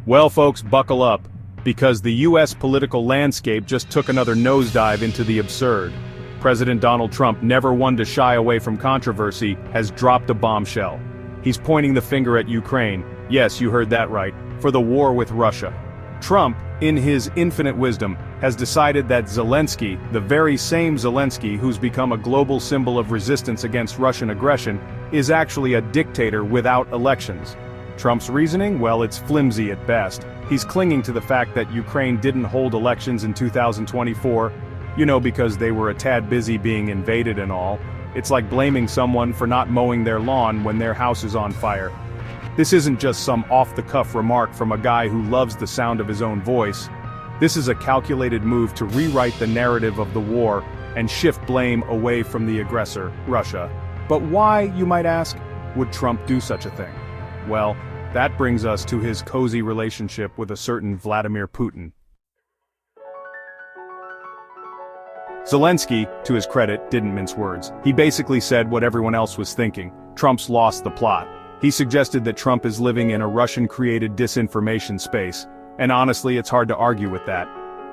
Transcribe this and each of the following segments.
Well, folks, buckle up, because the US political landscape just took another nosedive into the absurd. President Donald Trump, never one to shy away from controversy, has dropped a bombshell. He's pointing the finger at Ukraine, yes, you heard that right, for the war with Russia. Trump, in his infinite wisdom, has decided that Zelensky, the very same Zelensky who's become a global symbol of resistance against Russian aggression, is actually a dictator without elections. Trump's reasoning? Well, it's flimsy at best. He's clinging to the fact that Ukraine didn't hold elections in 2024, because they were a tad busy being invaded and all. It's like blaming someone for not mowing their lawn when their house is on fire. This isn't just some off-the-cuff remark from a guy who loves the sound of his own voice. This is a calculated move to rewrite the narrative of the war and shift blame away from the aggressor, Russia. But why, you might ask, would Trump do such a thing? Well, that brings us to his cozy relationship with a certain Vladimir Putin. Zelensky, to his credit, didn't mince words. He basically said what everyone else was thinking. Trump's lost the plot. He suggested that Trump is living in a Russian-created disinformation space, and honestly, it's hard to argue with that.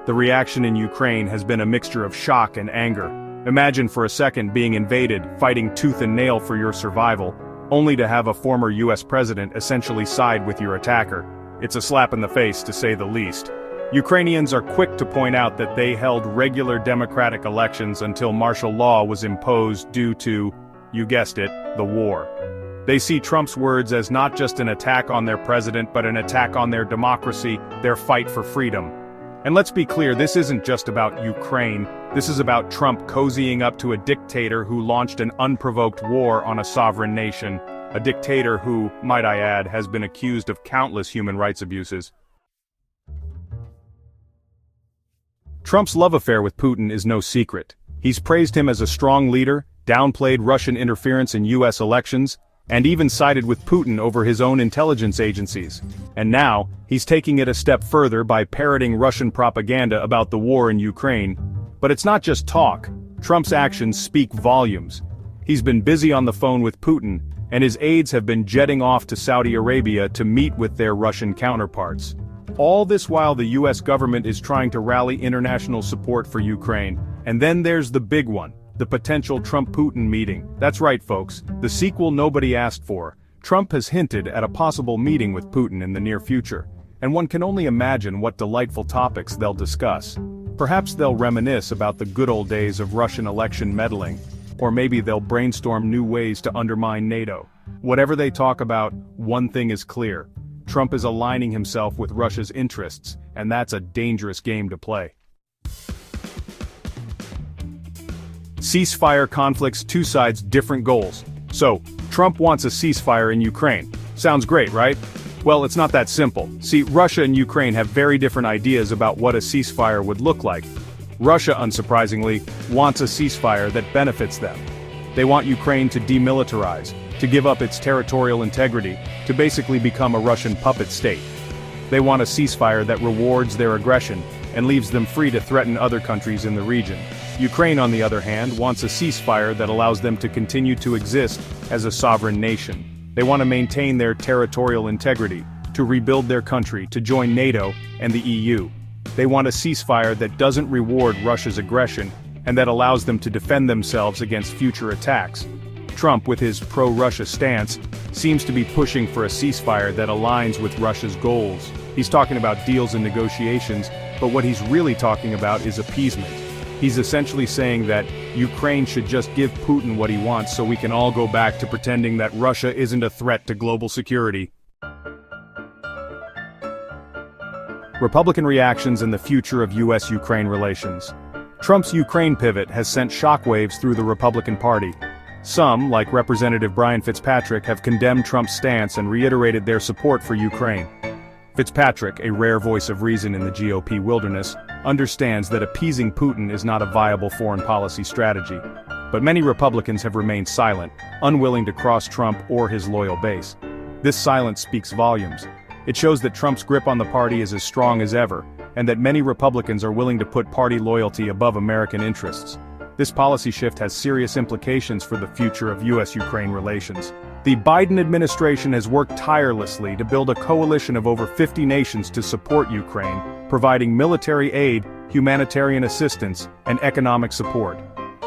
The reaction in Ukraine has been a mixture of shock and anger. Imagine for a second being invaded, fighting tooth and nail for your survival, only to have a former US president essentially side with your attacker. It's a slap in the face, to say the least. Ukrainians are quick to point out that they held regular democratic elections until martial law was imposed due to, you guessed it, the war. They see Trump's words as not just an attack on their president but an attack on their democracy, their fight for freedom. And let's be clear, this isn't just about Ukraine, this is about Trump cozying up to a dictator who launched an unprovoked war on a sovereign nation, a dictator who, might I add, has been accused of countless human rights abuses. Trump's love affair with Putin is no secret. He's praised him as a strong leader, downplayed Russian interference in US elections, and even sided with Putin over his own intelligence agencies. And now, he's taking it a step further by parroting Russian propaganda about the war in Ukraine. But it's not just talk. Trump's actions speak volumes. He's been busy on the phone with Putin, and his aides have been jetting off to Saudi Arabia to meet with their Russian counterparts. All this while the US government is trying to rally international support for Ukraine. And then there's the big one. The potential Trump-Putin meeting. That's right, folks, the sequel nobody asked for. Trump has hinted at a possible meeting with Putin in the near future, and one can only imagine what delightful topics they'll discuss. Perhaps they'll reminisce about the good old days of Russian election meddling, or maybe they'll brainstorm new ways to undermine NATO. Whatever they talk about, one thing is clear. Trump is aligning himself with Russia's interests, and that's a dangerous game to play. Ceasefire conflicts, two sides, different goals. So, Trump wants a ceasefire in Ukraine. Sounds great, right? Well, it's not that simple. See, Russia and Ukraine have very different ideas about what a ceasefire would look like. Russia, unsurprisingly, wants a ceasefire that benefits them. They want Ukraine to demilitarize, to give up its territorial integrity, to basically become a Russian puppet state. They want a ceasefire that rewards their aggression and leaves them free to threaten other countries in the region. Ukraine, on the other hand, wants a ceasefire that allows them to continue to exist as a sovereign nation. They want to maintain their territorial integrity, to rebuild their country, to join NATO and the EU. They want a ceasefire that doesn't reward Russia's aggression and that allows them to defend themselves against future attacks. Trump, with his pro-Russia stance, seems to be pushing for a ceasefire that aligns with Russia's goals. He's talking about deals and negotiations, but what he's really talking about is appeasement. He's essentially saying that Ukraine should just give Putin what he wants so we can all go back to pretending that Russia isn't a threat to global security. Republican reactions and the future of US-Ukraine relations. Trump's Ukraine pivot has sent shockwaves through the Republican Party. Some, like Representative Brian Fitzpatrick, have condemned Trump's stance and reiterated their support for Ukraine. Fitzpatrick, a rare voice of reason in the GOP wilderness, understands that appeasing Putin is not a viable foreign policy strategy. But many Republicans have remained silent, unwilling to cross Trump or his loyal base. This silence speaks volumes. It shows that Trump's grip on the party is as strong as ever, and that many Republicans are willing to put party loyalty above American interests. This policy shift has serious implications for the future of US-Ukraine relations. The Biden administration has worked tirelessly to build a coalition of over 50 nations to support Ukraine, providing military aid, humanitarian assistance, and economic support.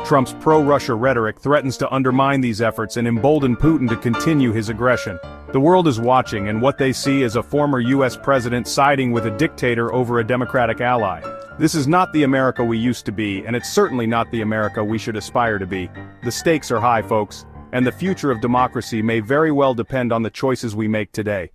Trump's pro-Russia rhetoric threatens to undermine these efforts and embolden Putin to continue his aggression. The world is watching, and what they see is a former US president siding with a dictator over a democratic ally. This is not the America we used to be, and it's certainly not the America we should aspire to be. The stakes are high, folks, and the future of democracy may very well depend on the choices we make today.